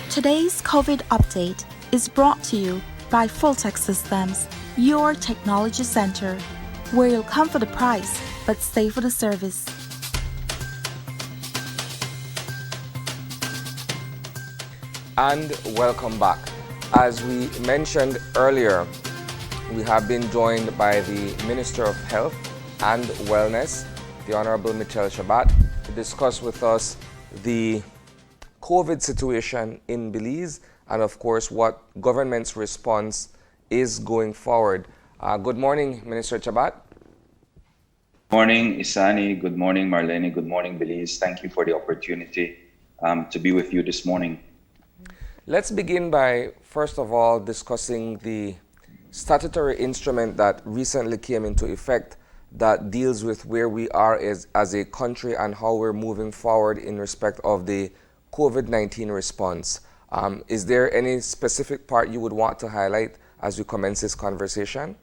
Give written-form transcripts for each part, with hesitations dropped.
Today's COVID update is brought to you by Fulltech Systems, your technology center, where you'll come for the price but stay for the service. And welcome back. As we mentioned earlier, we have been joined by the Minister of Health and Wellness, the Honorable Michel Chebat, to discuss with us the COVID situation in Belize and, of course, what government's response is going forward. Good morning, Minister Chebat. Good morning, Isani. Good morning, Marlene. Good morning, Belize. Thank you for the opportunity to be with you this morning. Let's begin by, first of all, discussing the statutory instrument that recently came into effect that deals with where we are as a country and how we're moving forward in respect of the COVID-19 response. Is there any specific part you would want to highlight as we commence this conversation?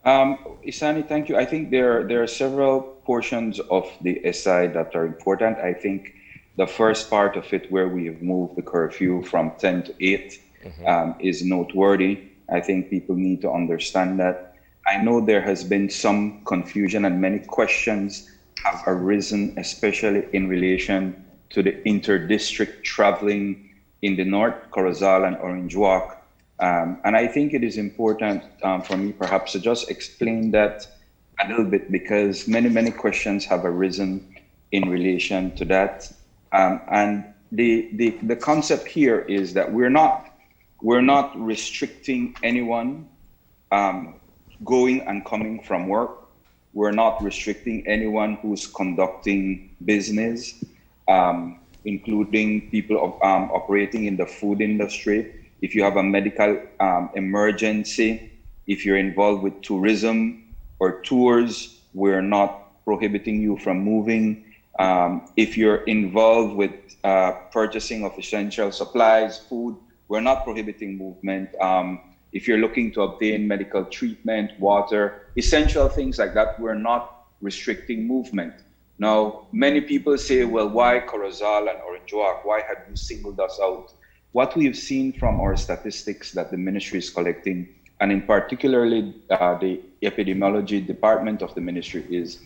Isani, thank you. I think there are several portions of the SI that are important. I think the first part of it, where we have moved the curfew from 10 to 8, is noteworthy. I think people need to understand that. I know there has been some confusion and many questions have arisen, especially in relation to the inter-district traveling in the north, Corozal and Orange Walk. And I think it is important for me perhaps to just explain that a little bit, because many questions have arisen in relation to that. And the concept here is that we're not restricting anyone going and coming from work. We're not restricting anyone who's conducting business, including people operating in the food industry. If you have a medical emergency, if you're involved with tourism or tours, we're not prohibiting you from moving. If you're involved with purchasing of essential supplies, food, we're not prohibiting movement. If you're looking to obtain medical treatment, water, essential things like that, we're not restricting movement. Now, many people say, well, why Corozal and Orange Walk? Why have you singled us out? What we've seen from our statistics that the ministry is collecting, and in particularly the epidemiology department of the ministry, is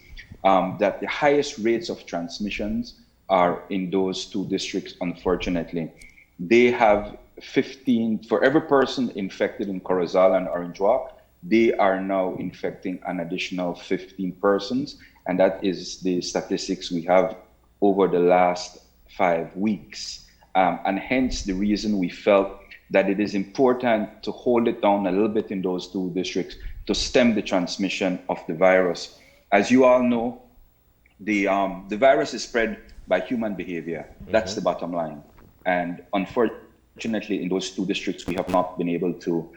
that the highest rates of transmissions are in those two districts, unfortunately. They have 15, for every person infected in Corozal and Orange Walk, they are now infecting an additional 15 persons. And that is the statistics we have over the last 5 weeks. And hence the reason we felt that it is important to hold it down a little bit in those two districts to stem the transmission of the virus. As you all know, the virus is spread by human behavior. That's the bottom line. And unfortunately, in those two districts, we have not been able to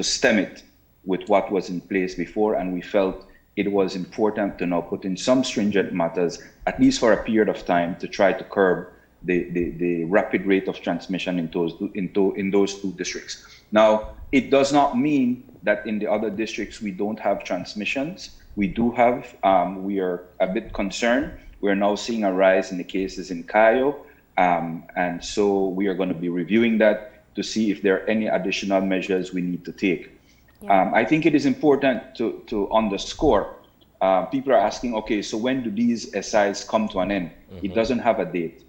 stem it with what was in place before. And we felt it was important to now put in some stringent matters, at least for a period of time, to try to curb the rapid rate of transmission in those two districts. Now, it does not mean that in the other districts we don't have transmissions. We do have. We are a bit concerned. We're now seeing a rise in the cases in Cayo. And so we are going to be reviewing that to see if there are any additional measures we need to take. Yeah. I think it is important to underscore. People are asking, okay, so when do these SIs come to an end? It doesn't have a date.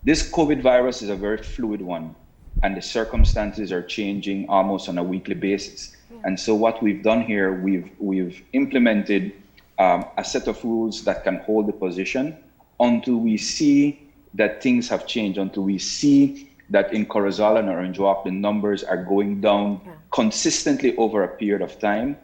This COVID virus is a very fluid one, and the circumstances are changing almost on a weekly basis. Yeah. And so what we've done here, we've implemented a set of rules that can hold the position until we see that things have changed, until we see that in Corozal and Orange Walk, the numbers are going down consistently over a period of time.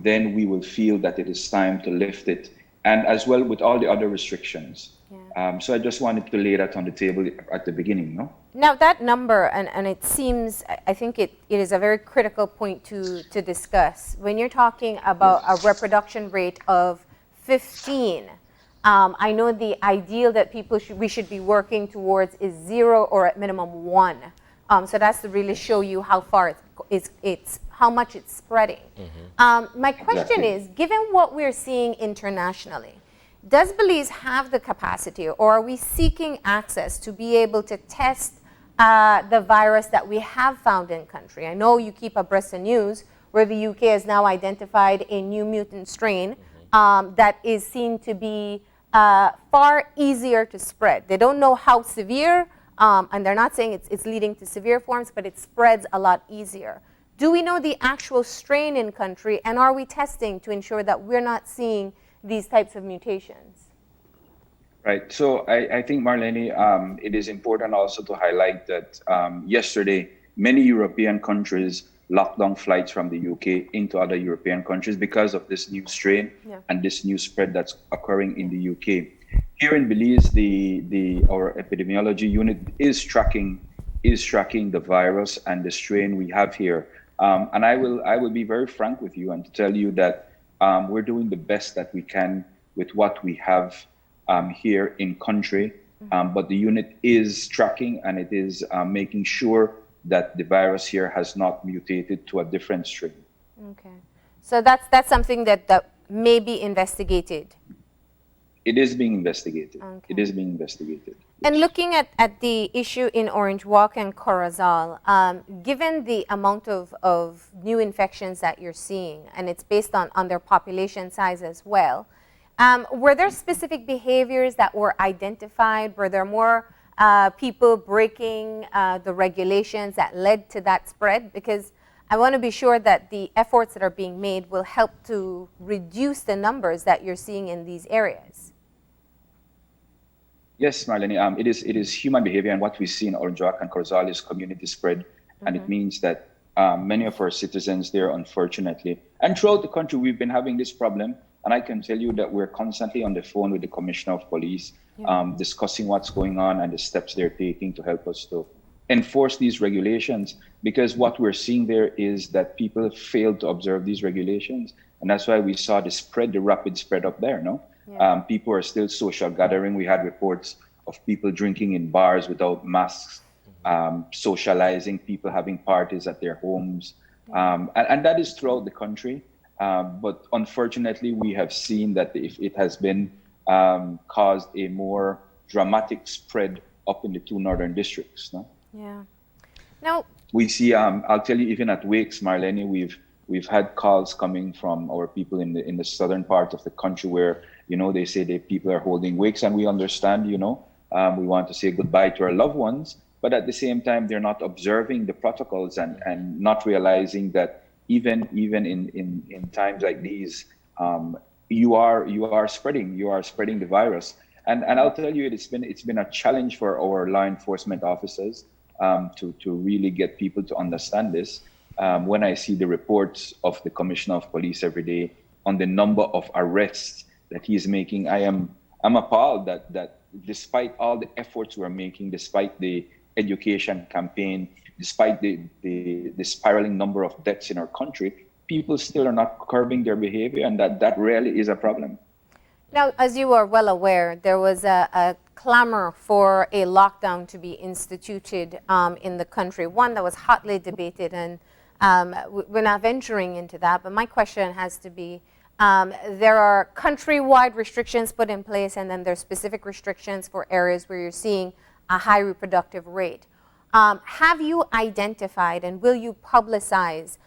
Then we will feel that it is time to lift it, and as well with all the other restrictions. Yeah. So I just wanted to lay that on the table at the beginning. No? Now that number, and it seems, I think it is a very critical point to discuss. When you're talking about a reproduction rate of 15, I know the ideal that we should be working towards is 0 or at minimum 1. So that's to really show you how far it's how much it's spreading. My question is, given what we're seeing internationally, Does Belize have the capacity, or are we seeking access to be able to test the virus that we have found in country? I know you keep abreast of news where the UK has now identified a new mutant strain that is seen to be far easier to spread. They don't know how severe, and they're not saying it's leading to severe forms, but it spreads a lot easier. Do we know the actual strain in country, and are we testing to ensure that we're not seeing these types of mutations? Right. So I think, Marlene, it is important also to highlight that yesterday, many European countries locked down flights from the UK into other European countries because of this new strain and this new spread that's occurring in the UK. Here in Belize, our epidemiology unit is tracking the virus and the strain we have here. And I will be very frank with you and to tell you that we're doing the best that we can with what we have here in country, but the unit is tracking and it is making sure that the virus here has not mutated to a different strain. Okay, so that's something that may be investigated. It is being investigated. Okay. It is being investigated. And looking at the issue in Orange Walk and Corozal, given the amount of new infections that you're seeing, and it's based on their population size as well, were there specific behaviors that were identified? Were there more people breaking the regulations that led to that spread? Because I want to be sure that the efforts that are being made will help to reduce the numbers that you're seeing in these areas. Yes, Marlene, it is human behavior, and what we see in Orange Walk and Corozal is community spread, and it means that many of our citizens there, unfortunately, and throughout the country, we've been having this problem. And I can tell you that we're constantly on the phone with the Commissioner of Police, discussing what's going on and the steps they're taking to help us to enforce these regulations. Because what we're seeing there is that people fail to observe these regulations. And that's why we saw the rapid spread up there, no? Yeah. People are still social gathering. We had reports of people drinking in bars without masks, socializing, people having parties at their homes. And that is throughout the country. But unfortunately, we have seen that it has been caused a more dramatic spread up in the two northern districts. No? Yeah. Now we see. I'll tell you, even at wakes, Marlene, we've had calls coming from our people in the southern part of the country where they say that people are holding wakes, and we understand. We want to say goodbye to our loved ones, but at the same time, they're not observing the protocols and not realizing that. Even in times like these, you are spreading the virus, and I'll tell you, it's been a challenge for our law enforcement officers to really get people to understand this. When I see the reports of the Commissioner of Police every day on the number of arrests that he's making, I'm appalled that despite all the efforts we're making, despite the education campaign, despite the spiraling number of deaths in our country, people still are not curbing their behavior, and that really is a problem. Now, as you are well aware, there was a clamor for a lockdown to be instituted in the country, one that was hotly debated, and we're not venturing into that, but my question has to be, there are countrywide restrictions put in place, and then there's specific restrictions for areas where you're seeing a high reproductive rate. Have you identified and will you publicize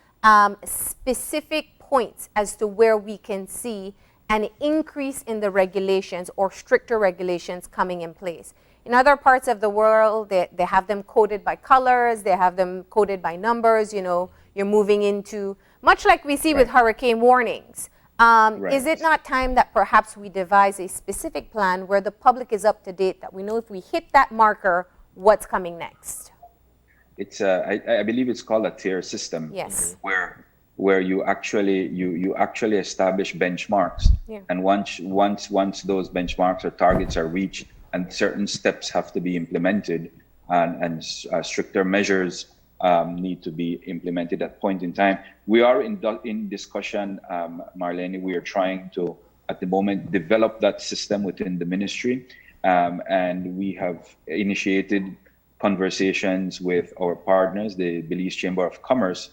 specific points as to where we can see an increase in the regulations or stricter regulations coming in place? In other parts of the world, they have them coded by colors, they have them coded by numbers, you're moving into, much like we see with hurricane warnings. Is it not time that perhaps we devise a specific plan where the public is up to date, that we know if we hit that marker, what's coming next? It's I believe it's called a tier system. Yes. Where you actually establish benchmarks, and once those benchmarks or targets are reached, and certain steps have to be implemented, and stricter measures need to be implemented at point in time. We are in discussion, Marlene. We are trying to, at the moment, develop that system within the ministry, and we have initiated conversations with our partners, the Belize Chamber of Commerce,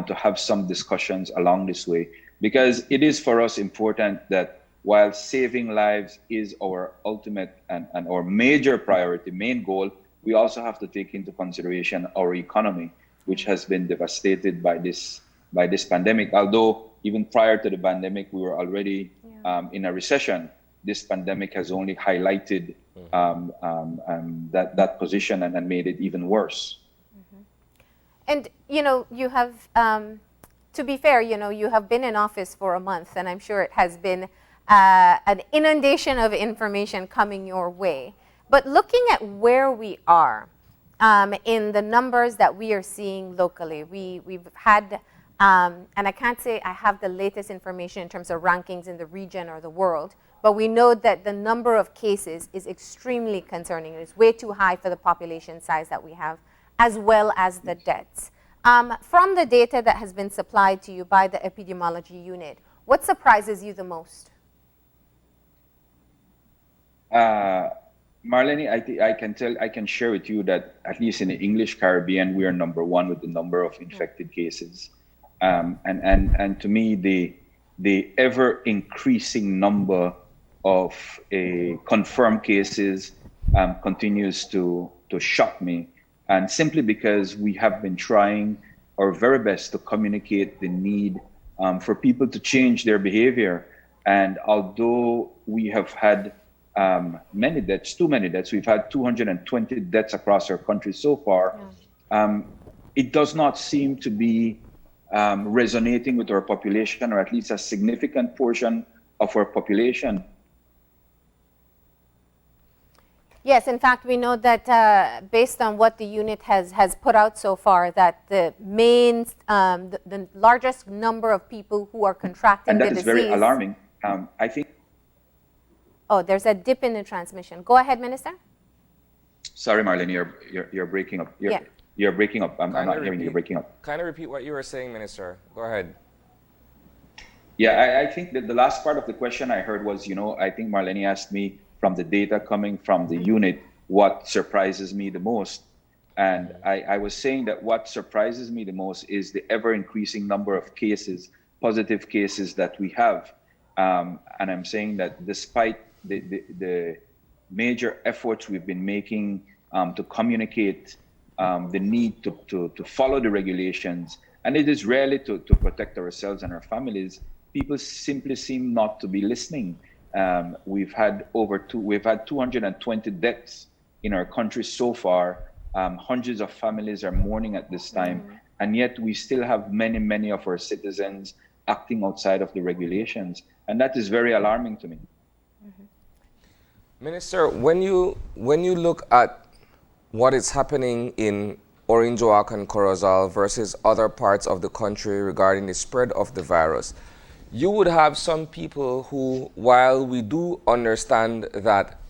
to have some discussions along this way, because it is for us important that while saving lives is our ultimate and our major priority, main goal, we also have to take into consideration our economy, which has been devastated by this pandemic. Although even prior to the pandemic, we were already in a recession. This pandemic has only highlighted that position and made it even worse. And, you have, to be fair, you have been in office for a month, and I'm sure it has been an inundation of information coming your way. But looking at where we are in the numbers that we are seeing locally, we've had, and I can't say I have the latest information in terms of rankings in the region or the world, but we know that the number of cases is extremely concerning. It's way too high for the population size that we have, as well as the deaths. From the data that has been supplied to you by the epidemiology unit, what surprises you the most? Marlene, I can share with you that at least in the English Caribbean, we are number one with the number of infected cases. And to me, the ever increasing number of confirmed cases continues to shock me. And simply because we have been trying our very best to communicate the need for people to change their behavior. And although we have had many deaths, too many deaths, we've had 220 deaths across our country so far, it does not seem to be resonating with our population, or at least a significant portion of our population. Yes, in fact, we know that based on what the unit has put out so far, that the main, the largest number of people who are contracting the disease. And that is very alarming. I think. Oh, there's a dip in the transmission. Go ahead, Minister. Sorry, Marlene, you're breaking up. You're breaking up. I'm not hearing you. You're breaking up. Kind of repeat what you were saying, Minister. Go ahead. Yeah, I think that the last part of the question I heard was, I think Marlene asked me, from the data coming from the unit, what surprises me the most. And I was saying that what surprises me the most is the ever increasing number of cases, positive cases that we have. And I'm saying that despite the major efforts we've been making to communicate the need to follow the regulations, and it is rarely to protect ourselves and our families, people simply seem not to be listening. We've had 220 deaths in our country so far. Hundreds of families are mourning at this time, and yet we still have many of our citizens acting outside of the regulations, and that is very alarming to me. Minister, when you look at what is happening in Orange Walk and Corozal versus other parts of the country regarding the spread of the virus, you would have some people who, while we do understand that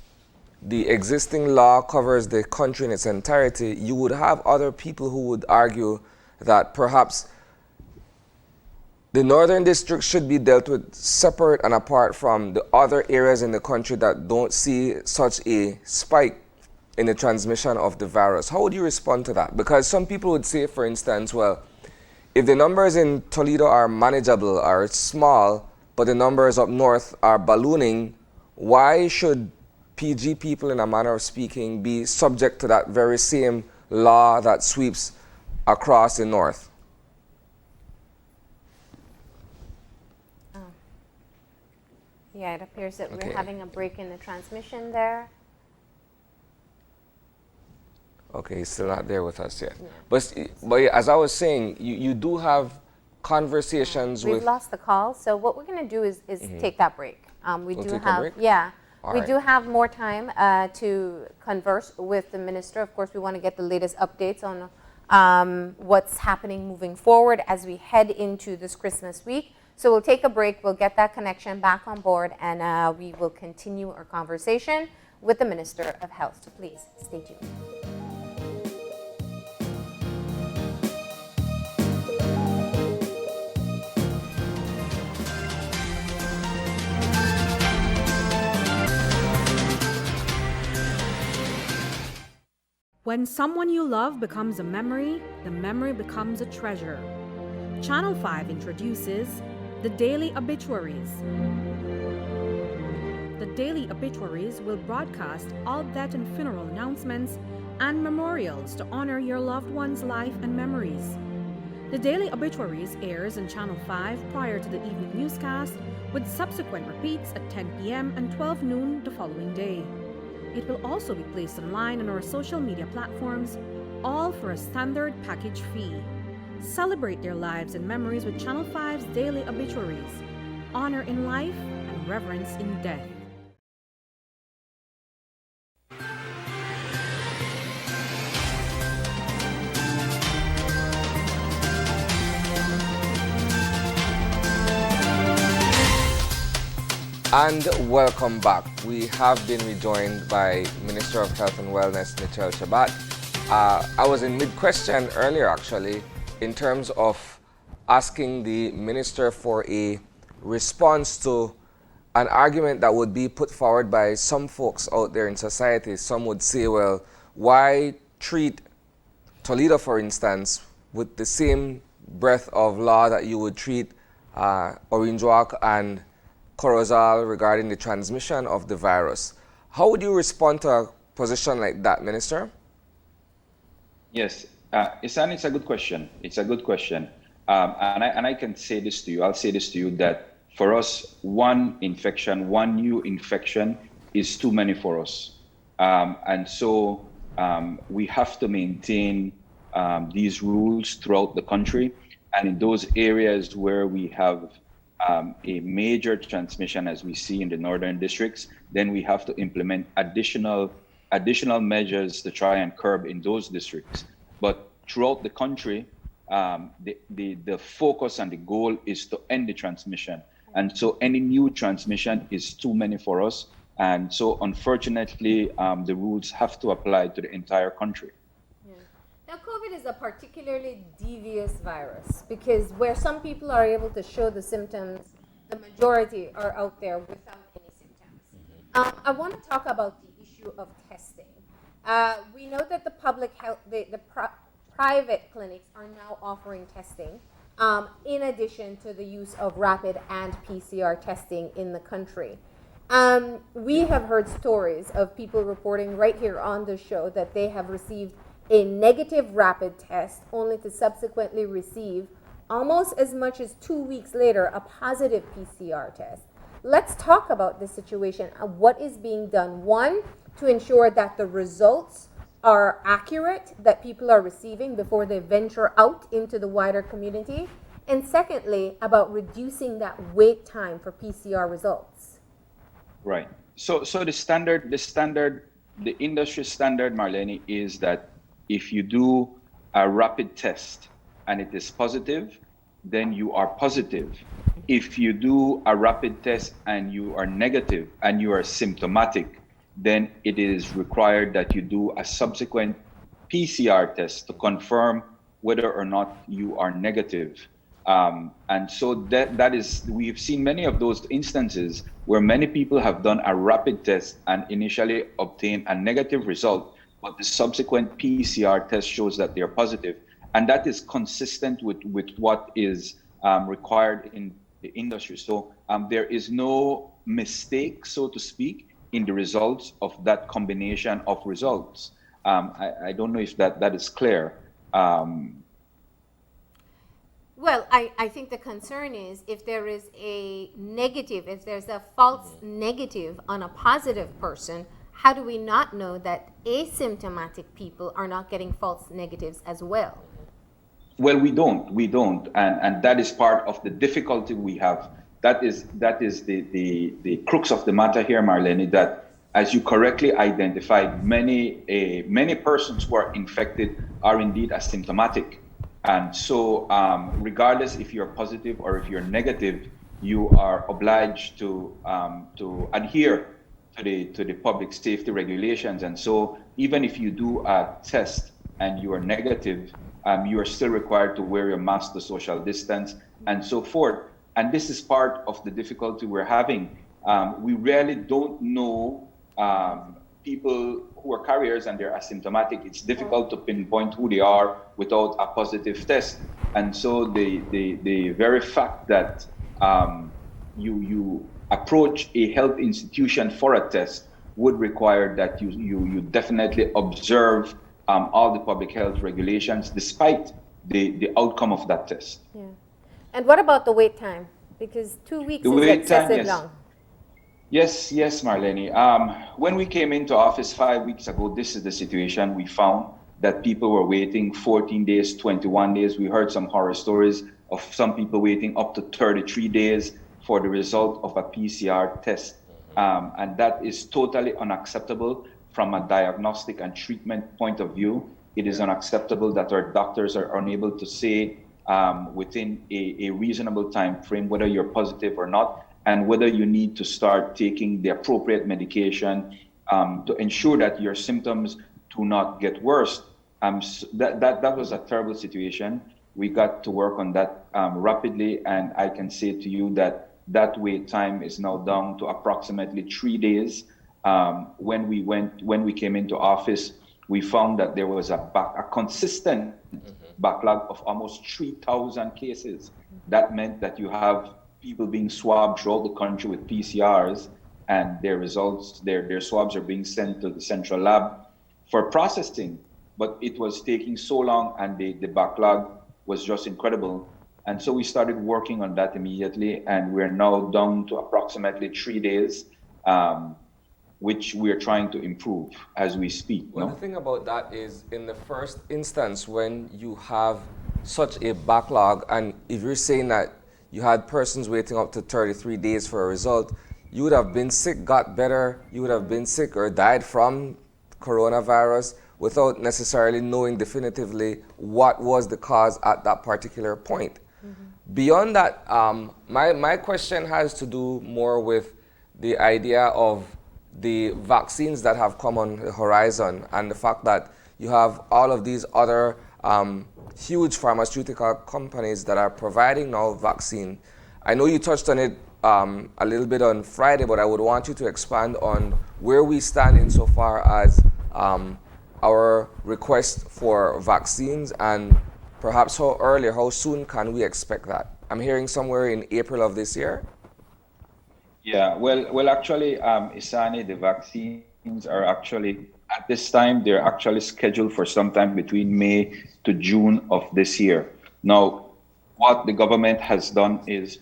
the existing law covers the country in its entirety, you would have other people who would argue that perhaps the northern district should be dealt with separate and apart from the other areas in the country that don't see such a spike in the transmission of the virus. How would you respond to that? Because some people would say, for instance, well, if the numbers in Toledo are manageable, are small, but the numbers up north are ballooning, why should PG people, in a manner of speaking, be subject to that very same law that sweeps across the north? Yeah, it appears that we're having a break in the transmission there. Okay, he's still not there with us yet. Yeah. But as I was saying, you do have conversations with... We've lost the call, so what we're going to do is take that break. We'll take a break? Yeah. All we right. do have more time to converse with the minister. Of course, we want to get the latest updates on what's happening moving forward as we head into this Christmas week. So we'll take a break, we'll get that connection back on board, and we will continue our conversation with the Minister of Health. So please stay tuned. When someone you love becomes a memory, the memory becomes a treasure. Channel 5 introduces the Daily Obituaries. the daily obituaries will broadcast all death and funeral announcements and memorials to honor your loved one's life and memories. The daily obituaries airs on Channel 5 prior to the evening newscast, with subsequent repeats at 10 p.m. and 12 noon the following day. It will also be placed online on our social media platforms, all for a standard package fee. Celebrate their lives and memories with Channel 5's daily obituaries. Honor in life and reverence in death. And welcome back. We have been rejoined by Minister of Health and Wellness, Michel Chebat. I was in mid-question earlier, actually, in terms of asking the Minister for a response to an argument that would be put forward by some folks out there in society. Some would say, well, why treat Toledo, for instance, with the same breadth of law that you would treat Orange Walk and Corozal regarding the transmission of the virus? How would you respond to a position like that, Minister? Yes, it's a good question. It's a good question. And I can say this to you. I'll say this to you that for us, one new infection is too many for us. And so we have to maintain these rules throughout the country. And in those areas where we have a major transmission, as we see in the northern districts, then we have to implement additional measures to try and curb in those districts. But throughout the country, the focus and the goal is to end the transmission. And so any new transmission is too many for us. And so unfortunately, the rules have to apply to the entire country. Now, COVID is a particularly devious virus because where some people are able to show the symptoms, the majority are out there without any symptoms. I want to talk about the issue of testing. We know that the public health, the private clinics are now offering testing in addition to the use of rapid and PCR testing in the country. We have heard stories of people reporting right here on the show that they have received a negative rapid test only to subsequently receive almost as much as 2 weeks later a positive PCR test. Let's talk about this situation and what is being done. One, to ensure that the results are accurate, that people are receiving before they venture out into the wider community. And secondly, about reducing that wait time for PCR results. Right. So the industry standard, Marlene, is that if you do a rapid test and it is positive, then you are positive. If you do a rapid test and you are negative and you are symptomatic, then it is required that you do a subsequent PCR test to confirm whether or not you are negative. And so that is, we've seen many of those instances where many people have done a rapid test and initially obtained a negative result, but the subsequent PCR test shows that they're positive. And that is consistent with what is required in the industry. So there is no mistake, so to speak, in the results of that combination of results. I don't know if that is clear. Well, I think the concern is if there is a negative, if there's a false negative on a positive person, how do we not know that asymptomatic people are not getting false negatives as well? Well, we don't. And that is part of the difficulty we have. That is the crux of the matter here, Marlene, that as you correctly identified, many persons who are infected are indeed asymptomatic. And so regardless if you're positive or if you're negative, you are obliged to adhere to the public safety regulations. And so even if you do a test and you are negative, you are still required to wear your mask, the social distance, and so forth. And this is part of the difficulty we're having. We really don't know people who are carriers and they're asymptomatic. It's difficult to pinpoint who they are without a positive test. And so the very fact that you approach a health institution for a test would require that you definitely observe all the public health regulations despite the outcome of that test. Yeah. And what about the wait time? Because 2 weeks The is wait time, excessive yes. long. Yes, Marlene. When we came into office 5 weeks ago, this is the situation we found, that people were waiting 14 days, 21 days. We heard some horror stories of some people waiting up to 33 days for the result of a PCR test. And that is totally unacceptable from a diagnostic and treatment point of view. It is unacceptable that our doctors are unable to say within a reasonable time frame whether you're positive or not, and whether you need to start taking the appropriate medication to ensure that your symptoms do not get worse. That was a terrible situation. We got to work on that rapidly, and I can say to you that wait time is now down to approximately 3 days. When we came into office, we found that there was a consistent backlog of almost 3,000 cases. That meant that you have people being swabbed throughout the country with PCRs, and their results, their swabs are being sent to the central lab for processing. But it was taking so long, and the backlog was just incredible. And so we started working on that immediately, and we're now down to approximately 3 days, which we're trying to improve as we speak. Well, the thing about that is, in the first instance, when you have such a backlog, and if you're saying that you had persons waiting up to 33 days for a result, you would have been sick, got better, you would have been sick or died from coronavirus without necessarily knowing definitively what was the cause at that particular point. Beyond that, my question has to do more with the idea of the vaccines that have come on the horizon, and the fact that you have all of these other huge pharmaceutical companies that are providing now vaccine. I know you touched on it a little bit on Friday, but I would want you to expand on where we stand insofar as our request for vaccines, and perhaps how soon can we expect that? I'm hearing somewhere in April of this year. Yeah, well, actually, Isani, the vaccines are actually, at this time, they're actually scheduled for sometime between May to June of this year. Now, what the government has done is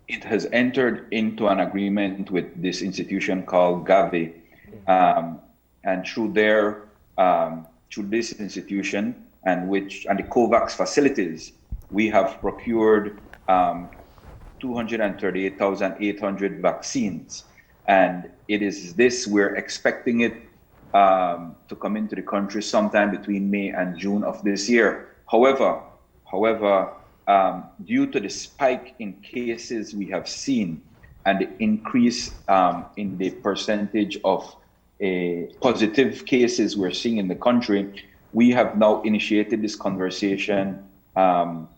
it has entered into an agreement with this institution called Gavi, and through this institution and the COVAX facilities, we have procured 238,800 vaccines, and it is this, we're expecting it to come into the country sometime between May and June of this year. However, due to the spike in cases we have seen and the increase in the percentage of positive cases we're seeing in the country, we have now initiated this conversation to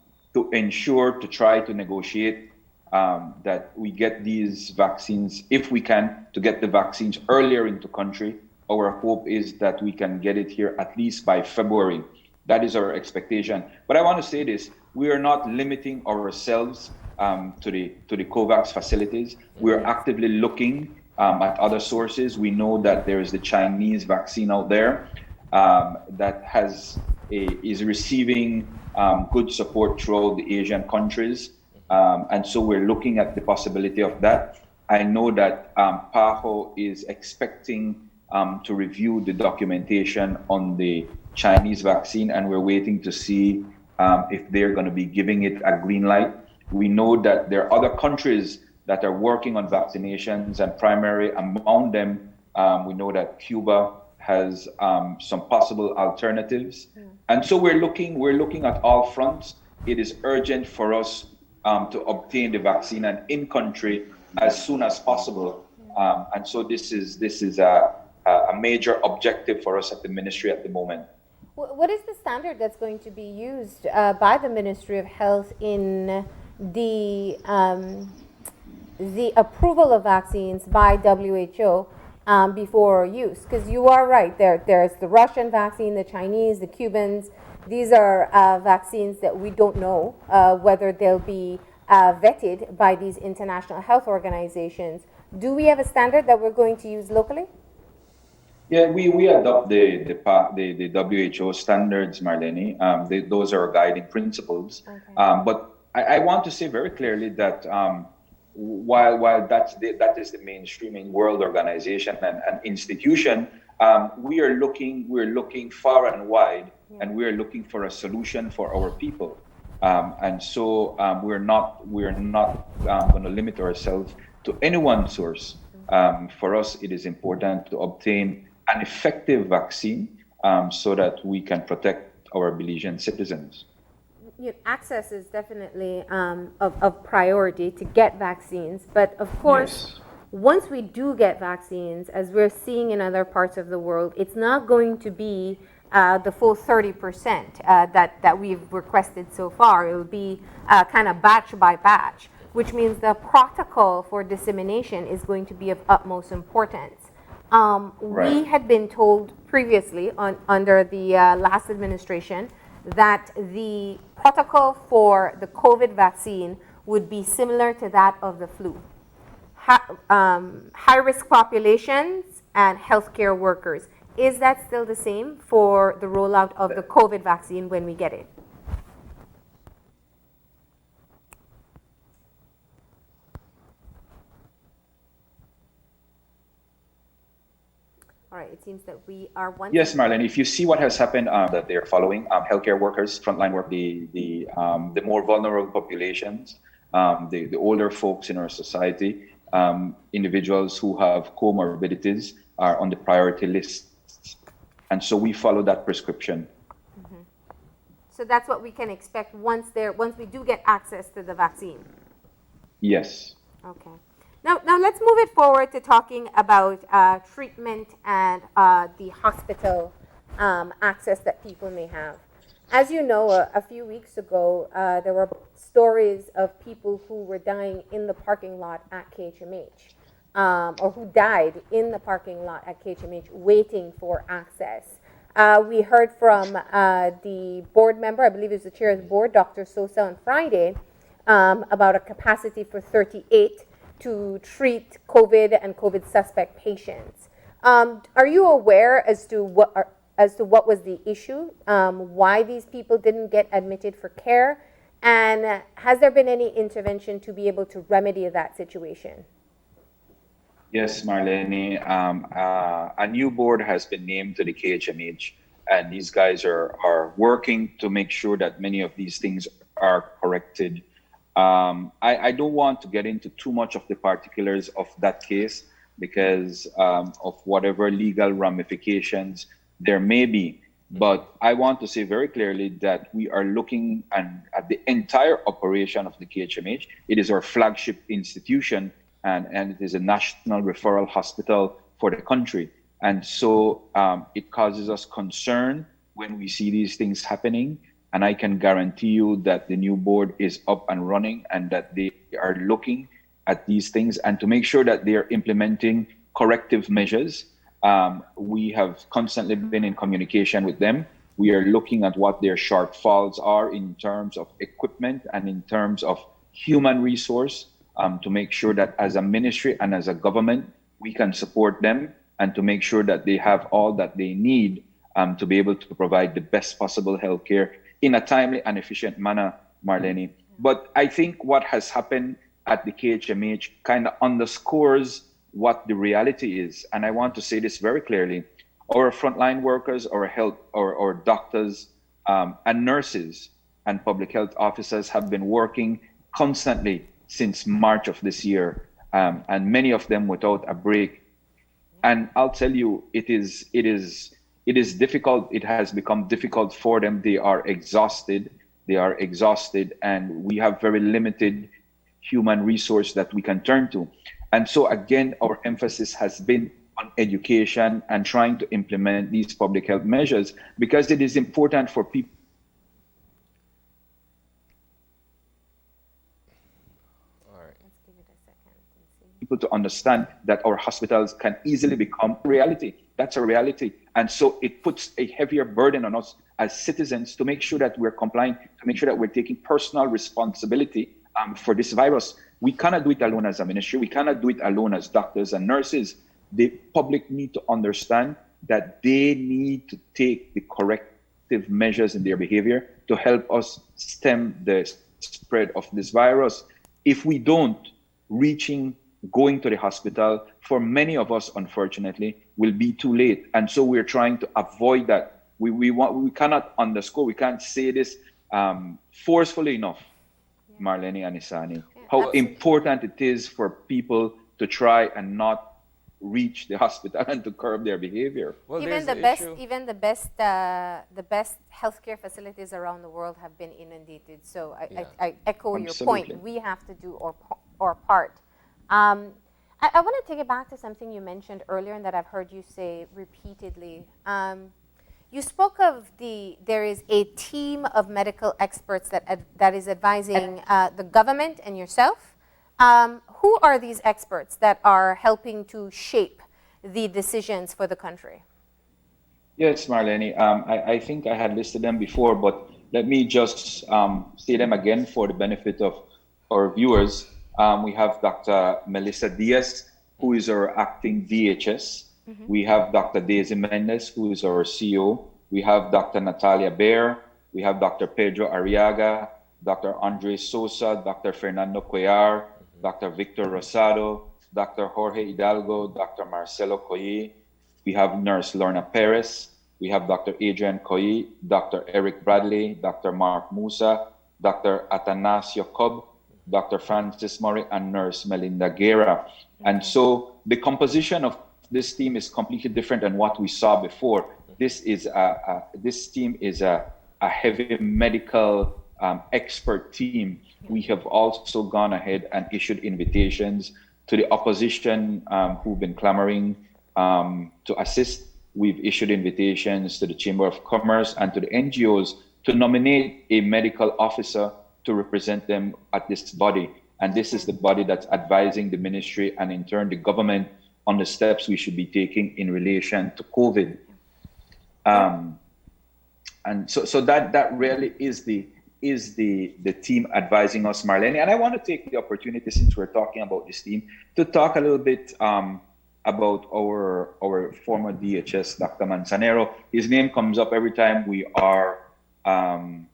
try to negotiate that we get these vaccines, if we can, to get the vaccines earlier into country. Our hope is that we can get it here at least by February. That is our expectation. But I want to say this, we are not limiting ourselves to the COVAX facilities. We're actively looking at other sources. We know that there is the Chinese vaccine out there that is receiving good support throughout the Asian countries. And so we're looking at the possibility of that. I know that PAHO is expecting to review the documentation on the Chinese vaccine, and we're waiting to see if they're going to be giving it a green light. We know that there are other countries that are working on vaccinations, and primary among them, we know that Cuba has some possible alternatives. And so we're looking at all fronts. It is urgent for us to obtain the vaccine and in country as soon as possible. And so this is a major objective for us at the ministry at the moment. What is the standard that's going to be used by the Ministry of Health in the approval of vaccines by WHO before use? Because you are right, there's the Russian vaccine, the Chinese, the Cubans. These are vaccines that we don't know whether they'll be vetted by these international health organizations. Do we have a standard that we're going to use locally? Yeah, we adopt the WHO standards, Marlene. Those are our guiding principles. Okay. But I want to say very clearly that while that is the mainstreaming world organization and institution, we're looking far and wide, and we're looking for a solution for our people. And so we're not going to limit ourselves to any one source. For us, it is important to obtain an effective vaccine so that we can protect our Belizean citizens. Access is definitely of priority to get vaccines, but of course, Yes. once we do get vaccines, as we're seeing in other parts of the world, it's not going to be the full 30% that we've requested so far. It will be kind of batch by batch, which means the protocol for dissemination is going to be of utmost importance. Right. We had been told previously under the last administration that the protocol for the COVID vaccine would be similar to that of the flu. High-risk populations and healthcare workers. Is that still the same for the rollout of the COVID vaccine when we get it? All right, it seems that we are one. Yes, Marlene. If you see what has happened, that they're following healthcare workers, frontline work, the more vulnerable populations, the older folks in our society, individuals who have comorbidities are on the priority list, and so we follow that prescription. Mm-hmm. So that's what we can expect once we do get access to the vaccine. Yes. Okay. Now let's move it forward to talking about treatment and the hospital access that people may have. As you know, a few weeks ago, there were stories of people who were dying in the parking lot at KHMH, or who died in the parking lot at KHMH waiting for access. We heard from the board member, I believe it was the chair of the board, Dr. Sosa, on Friday, about a capacity for 38 to treat COVID and COVID suspect patients. Are you aware as to what was the issue, why these people didn't get admitted for care, and has there been any intervention to be able to remedy that situation? Yes, Marlene. A new board has been named to the KHMH, and these guys are working to make sure that many of these things are corrected. I don't want to get into too much of the particulars of that case because of whatever legal ramifications there may be. But I want to say very clearly that we are looking at the entire operation of the KHMH. It is our flagship institution, and it is a national referral hospital for the country. And so it causes us concern when we see these things happening. And I can guarantee you that the new board is up and running and that they are looking at these things and to make sure that they are implementing corrective measures. We have constantly been in communication with them. We are looking at what their shortfalls are in terms of equipment and in terms of human resource to make sure that as a ministry and as a government, we can support them and to make sure that they have all that they need to be able to provide the best possible healthcare in a timely and efficient manner, Marlene. But I think what has happened at the KHMH kind of underscores what the reality is. And I want to say this very clearly. Our frontline workers, our health, our doctors and nurses and public health officers have been working constantly since March of this year, and many of them without a break. And I'll tell you, it is difficult. It has become difficult for them. They are exhausted, and we have very limited human resource that we can turn to. And so again, our emphasis has been on education and trying to implement these public health measures because it is important for people. People to understand that our hospitals can easily become reality. That's a reality. And so it puts a heavier burden on us as citizens to make sure that we're complying, to make sure that we're taking personal responsibility for this virus. We cannot do it alone as a ministry. We cannot do it alone as doctors and nurses. The public need to understand that they need to take the corrective measures in their behavior to help us stem the spread of this virus. If we don't, going to the hospital for many of us, unfortunately, will be too late. And so we're trying to avoid that. We cannot underscore, we can't say this forcefully enough, Marlene and Isani, how important it is for people to try and not reach the hospital and to curb their behavior. Well, Even the best healthcare facilities around the world have been inundated. So I echo your point. We have to do our part. I want to take it back to something you mentioned earlier and that I've heard you say repeatedly. You spoke of there is a team of medical experts that is advising the government and yourself. Who are these experts that are helping to shape the decisions for the country? Yes, Marlene. I think I had listed them before, but let me just say them again for the benefit of our viewers. We have Dr. Melissa Diaz, who is our acting DHS. Mm-hmm. We have Dr. Daisy Mendez, who is our CEO. We have Dr. Natalia Baer. We have Dr. Pedro Arriaga, Dr. Andre Sosa, Dr. Fernando Cuellar, Dr. Victor Rosado, Dr. Jorge Hidalgo, Dr. Marcelo Coyi. We have Nurse Lorna Perez. We have Dr. Adrian Coyi, Dr. Eric Bradley, Dr. Mark Musa, Dr. Atanasio Cobb, Dr. Francis Murray, and Nurse Melinda Guerra. And so the composition of this team is completely different than what we saw before. This team is a heavy medical expert team. We have also gone ahead and issued invitations to the opposition who've been clamoring to assist. We've issued invitations to the Chamber of Commerce and to the NGOs to nominate a medical officer to represent them at this body. And this is the body that's advising the ministry and in turn the government on the steps we should be taking in relation to COVID. And so that really is the team advising us, Marlene. And I want to take the opportunity, since we're talking about this team, to talk a little bit about our former DHS, Dr. Manzanero. His name comes up every time we are on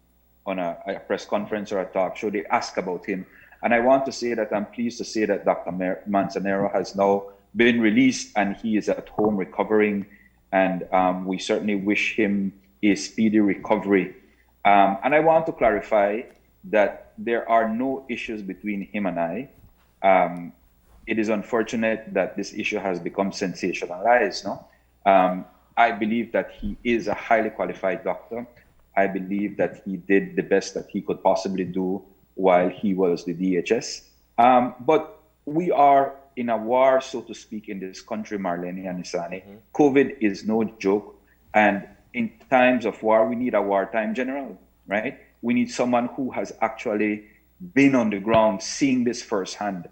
a press conference or a talk show. They ask about him. And I want to say that I'm pleased to say that Dr. Manzanero has now been released and he is at home recovering. And we certainly wish him a speedy recovery. And I want to clarify that there are no issues between him and I. It is unfortunate that this issue has become sensationalized. No, I believe that he is a highly qualified doctor. I believe that he did the best that he could possibly do while he was the DHS. But we are in a war, so to speak, in this country, Marlene and Isani. Mm-hmm. COVID is no joke. And in times of war, we need a wartime general, right? We need someone who has actually been on the ground, seeing this firsthand,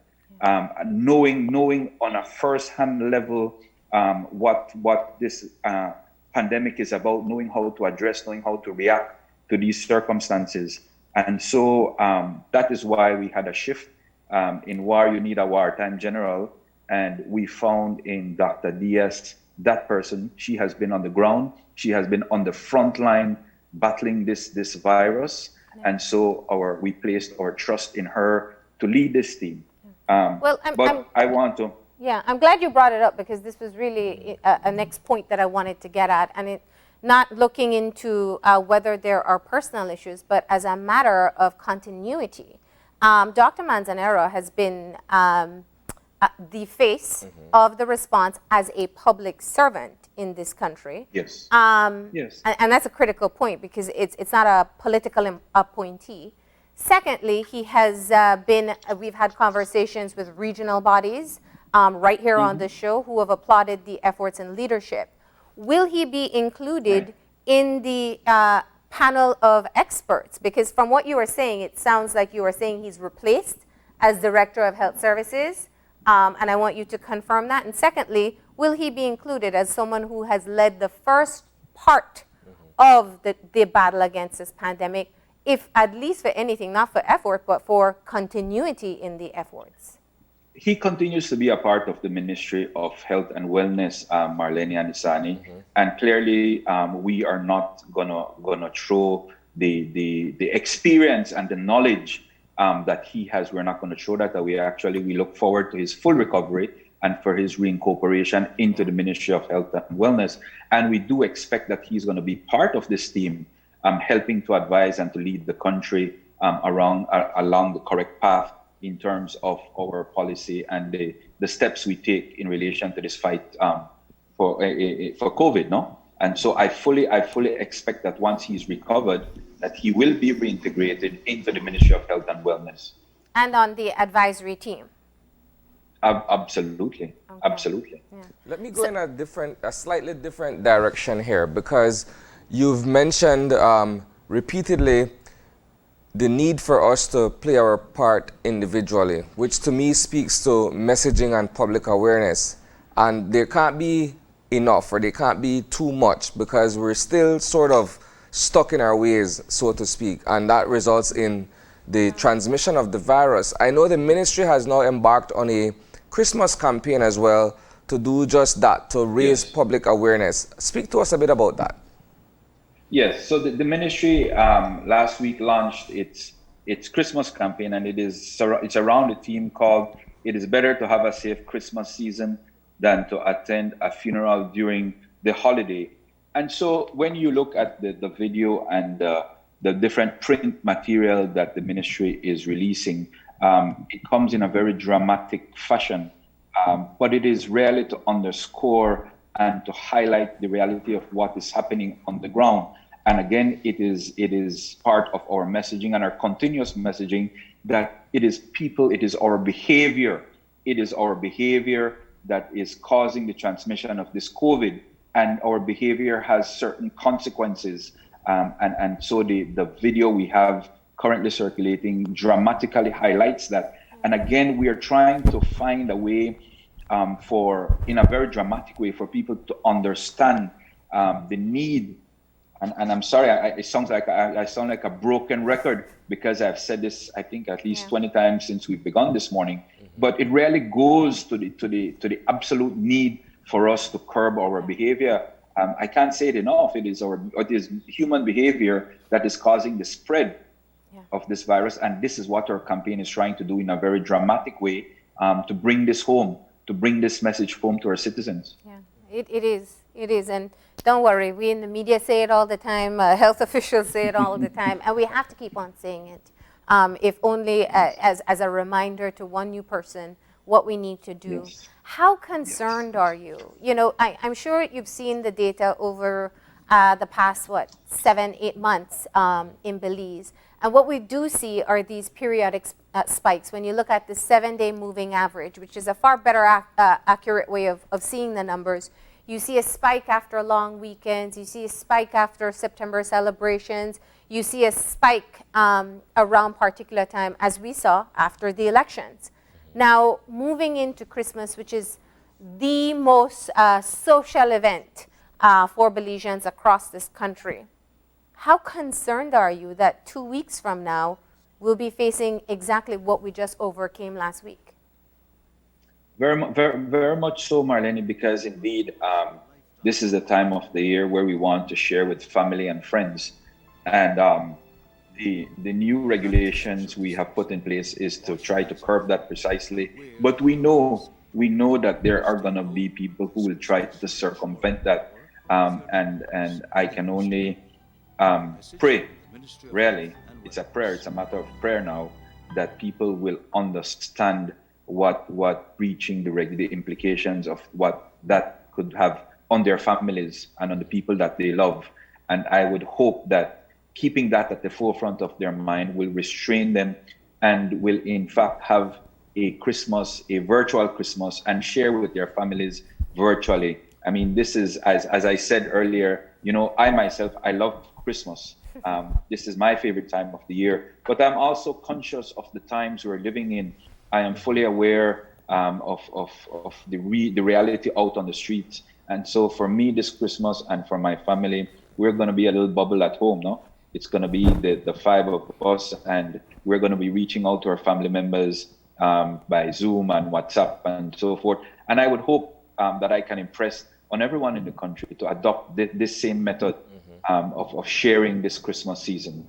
knowing on a firsthand level what this pandemic is about, knowing how to address, knowing how to react to these circumstances. And so that is why we had a shift. In war, you need a wartime general. And we found in Dr. Diaz, that person. She has been on the ground. She has been on the front line battling this virus. Yeah. And so we placed our trust in her to lead this team. I want to... Yeah, I'm glad you brought it up because this was really a next point that I wanted to get at. And it not looking into whether there are personal issues, but as a matter of continuity. Dr. Manzanero has been the face of the response as a public servant in this country. Yes. Yes. And that's a critical point because it's not a political appointee. Secondly, he has we've had conversations with regional bodies right here on the show who have applauded the efforts and leadership. Will he be included in the panel of experts? Because from what you were saying, it sounds like you were saying he's replaced as Director of Health Services, and I want you to confirm that. And secondly, will he be included as someone who has led the first part of the battle against this pandemic if at least for anything, not for effort, but for continuity in the efforts? He continues to be a part of the Ministry of Health and Wellness, Marlene and Isani, and clearly we are not gonna throw the experience and the knowledge that he has. We're not going to throw that away. Actually, we look forward to his full recovery and for his reincorporation into the Ministry of Health and Wellness. And we do expect that he's going to be part of this team, helping to advise and to lead the country along the correct path in terms of our policy and the steps we take in relation to this fight for COVID, no? And so I fully expect that once he's recovered, that he will be reintegrated into the Ministry of Health and Wellness. And on the advisory team? Absolutely, okay. Absolutely. Yeah. Let me go in a slightly different direction here, because you've mentioned repeatedly the need for us to play our part individually, which to me speaks to messaging and public awareness. And there can't be enough, or there can't be too much, because we're still sort of stuck in our ways, so to speak, and that results in the transmission of the virus. I know the ministry has now embarked on a Christmas campaign as well to do just that, to raise public awareness. Speak to us a bit about that. Yes, so the ministry last week launched its Christmas campaign, and it's around a theme called "It is better to have a safe Christmas season than to attend a funeral during the holiday." And so when you look at the video and the different print material that the ministry is releasing, it comes in a very dramatic fashion, but it is really to underscore and to highlight the reality of what is happening on the ground. And again, it is part of our messaging and our continuous messaging that it is people, it is our behavior that is causing the transmission of this COVID, and our behavior has certain consequences. And so the video we have currently circulating dramatically highlights that. And again, we are trying to find a way in a very dramatic way for people to understand the need. And I'm sorry, it sounds like I sound like a broken record, because I've said this, I think, at least 20 times since we've begun this morning. But it really goes to the absolute need for us to curb our behavior. I can't say it enough. It is human behavior that is causing the spread of this virus, and this is what our campaign is trying to do in a very dramatic way, to bring this home, to bring this message home to our citizens. Yeah, it is, and don't worry, we in the media say it all the time, health officials say it all the time, and we have to keep on saying it, if only as a reminder to one new person what we need to do. Yes. How concerned are you? You know, I'm sure you've seen the data over the past, 7-8 months in Belize. And what we do see are these periodic spikes. When you look at the 7-day moving average, which is a far better accurate way of seeing the numbers, you see a spike after long weekends, you see a spike after September celebrations, you see a spike around particular time, as we saw after the elections. Now, moving into Christmas, which is the most social event for Belizeans across this country, how concerned are you that 2 weeks from now we'll be facing exactly what we just overcame last week? Very much so, Marlene, because indeed this is the time of the year where we want to share with family and friends. And the new regulations we have put in place is to try to curb that precisely. But we know that there are going to be people who will try to circumvent that. And I can only pray, really, it's a prayer, it's a matter of prayer now, that people will understand what breaching the implications of what that could have on their families and on the people that they love. And I would hope that keeping that at the forefront of their mind will restrain them and will in fact have a virtual Christmas, and share with their families virtually. I mean, this is, as I said earlier, you know, I myself, I love Christmas. This is my favorite time of the year, but I'm also conscious of the times we're living in. I am fully aware of the reality out on the streets. And so for me, this Christmas and for my family, we're going to be a little bubble at home, no? It's going to be the five of us, and we're going to be reaching out to our family members by Zoom and WhatsApp and so forth. And I would hope that I can impress on everyone in the country to adopt this same method of sharing this Christmas season.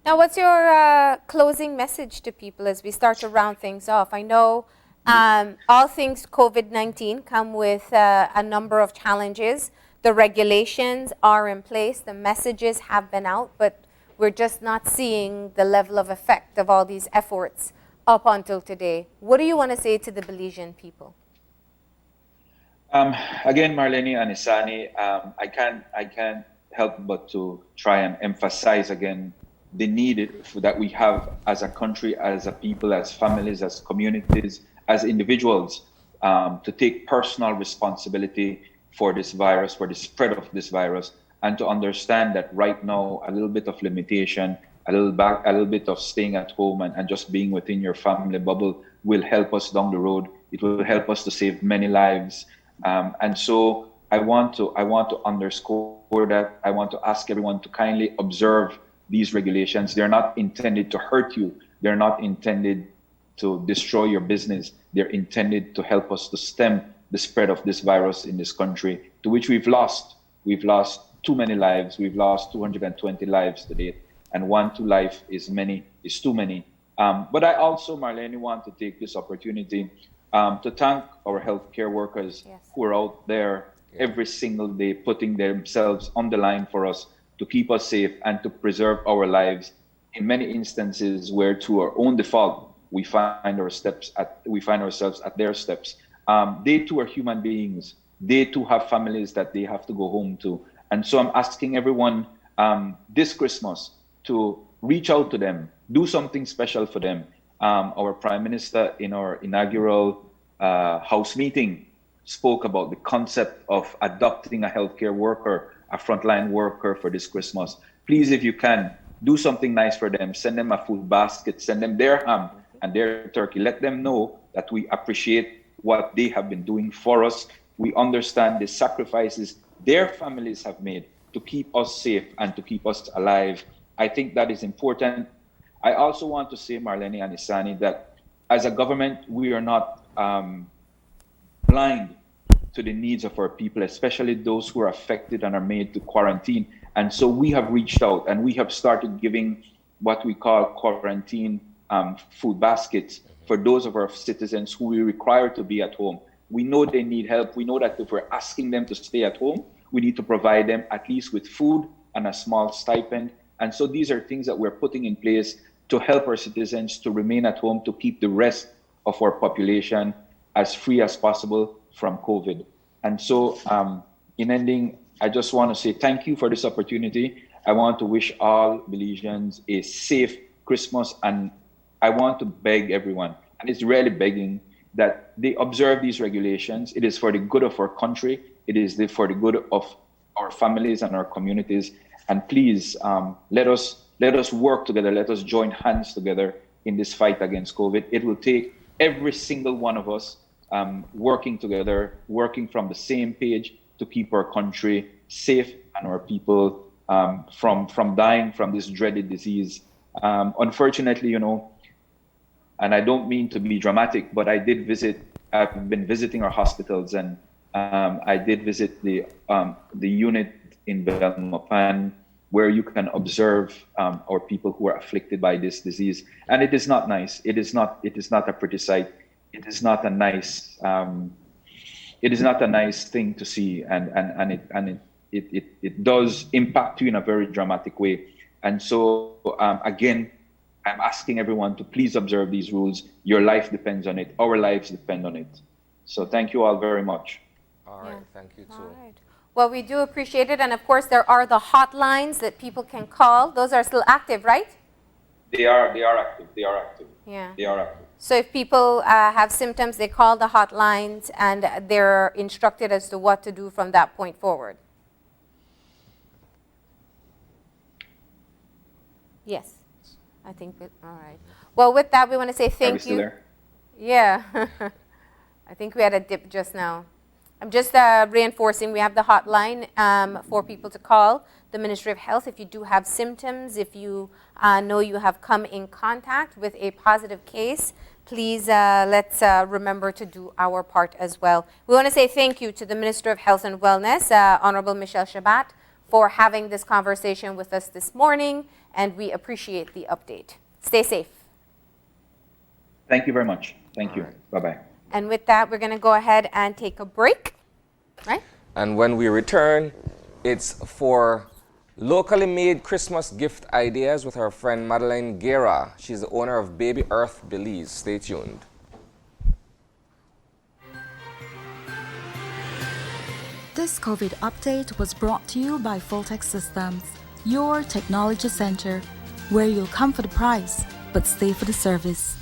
Now, what's your closing message to people as we start to round things off? I know all things COVID-19 come with a number of challenges. The regulations are in place, the messages have been out, but we're just not seeing the level of effect of all these efforts up until today. What do you want to say to the Belizean people? Again, Marlene and Isani, I can't help but to try and emphasize again the need that we have as a country, as a people, as families, as communities, as individuals, to take personal responsibility for this virus, for the spread of this virus, and to understand that right now a little bit of limitation, a little bit of staying at home and just being within your family bubble will help us down the road. It will help us to save many lives. And so I want to underscore that. I want to ask everyone to kindly observe these regulations. They're not intended to hurt you. They're not intended to destroy your business. They're intended to help us to stem the spread of this virus in this country, to which we've lost too many lives. We've lost 220 lives to date, and 2 life is too many. But I also, Marlene, want to take this opportunity to thank our healthcare workers who are out there every single day, putting themselves on the line for us to keep us safe and to preserve our lives. In many instances where, to our own default, we find ourselves at their steps. They too are human beings. They too have families that they have to go home to. And so I'm asking everyone this Christmas to reach out to them, do something special for them. Our Prime Minister in our inaugural House meeting spoke about the concept of adopting a healthcare worker, a frontline worker for this Christmas. Please, if you can, do something nice for them. Send them a food basket, send them their ham and their turkey. Let them know that we appreciate what they have been doing for us. We understand the sacrifices their families have made to keep us safe and to keep us alive. I think that is important. I also want to say, Marlene and Isani, that as a government, we are not blind to the needs of our people, especially those who are affected and are made to quarantine. And so we have reached out and we have started giving what we call quarantine food baskets for those of our citizens who we require to be at home. We know they need help. We know that if we're asking them to stay at home, we need to provide them at least with food and a small stipend. And so these are things that we're putting in place to help our citizens to remain at home, to keep the rest of our population as free as possible from COVID. And so in ending, I just want to say thank you for this opportunity. I want to wish all Belizeans a safe Christmas, and I want to beg everyone, and it's really begging, that they observe these regulations. It is for the good of our country. It is for the good of our families and our communities. And please, let us work together. Let us join hands together in this fight against COVID. It will take every single one of us working together, working from the same page to keep our country safe and our people from dying from this dreaded disease. Unfortunately, and I don't mean to be dramatic, but I've been visiting our hospitals, and I did visit the unit in Belmopan, where you can observe our people who are afflicted by this disease. And it is not nice. It is not a pretty sight. It is not a nice thing to see, and it does impact you in a very dramatic way. And so again, I'm asking everyone to please observe these rules. Your life depends on it. Our lives depend on it. So thank you all very much. All right, thank you too. All right. Well, we do appreciate it. And of course, there are the hotlines that people can call. Those are still active, right? They are active. Yeah. They are active. So if people have symptoms, they call the hotlines and they're instructed as to what to do from that point forward. Yes. I think that, all right. Well, with that, we want to say thank you. Are we still there? Yeah. I think we had a dip just now. I'm just reinforcing we have the hotline for people to call the Ministry of Health if you do have symptoms, if you know you have come in contact with a positive case. Please let's remember to do our part as well. We want to say thank you to the Minister of Health and Wellness, Honorable Michel Chebat, for having this conversation with us this morning, and we appreciate the update. Stay safe. Thank you very much. Thank you. Right. Bye-bye. And with that, we're going to go ahead and take a break, right? And when we return, it's for locally made Christmas gift ideas with our friend Madeleine Guerra. She's the owner of Baby Earth Belize. Stay tuned. This COVID update was brought to you by Fulltech Systems, your technology center, where you'll come for the price, but stay for the service.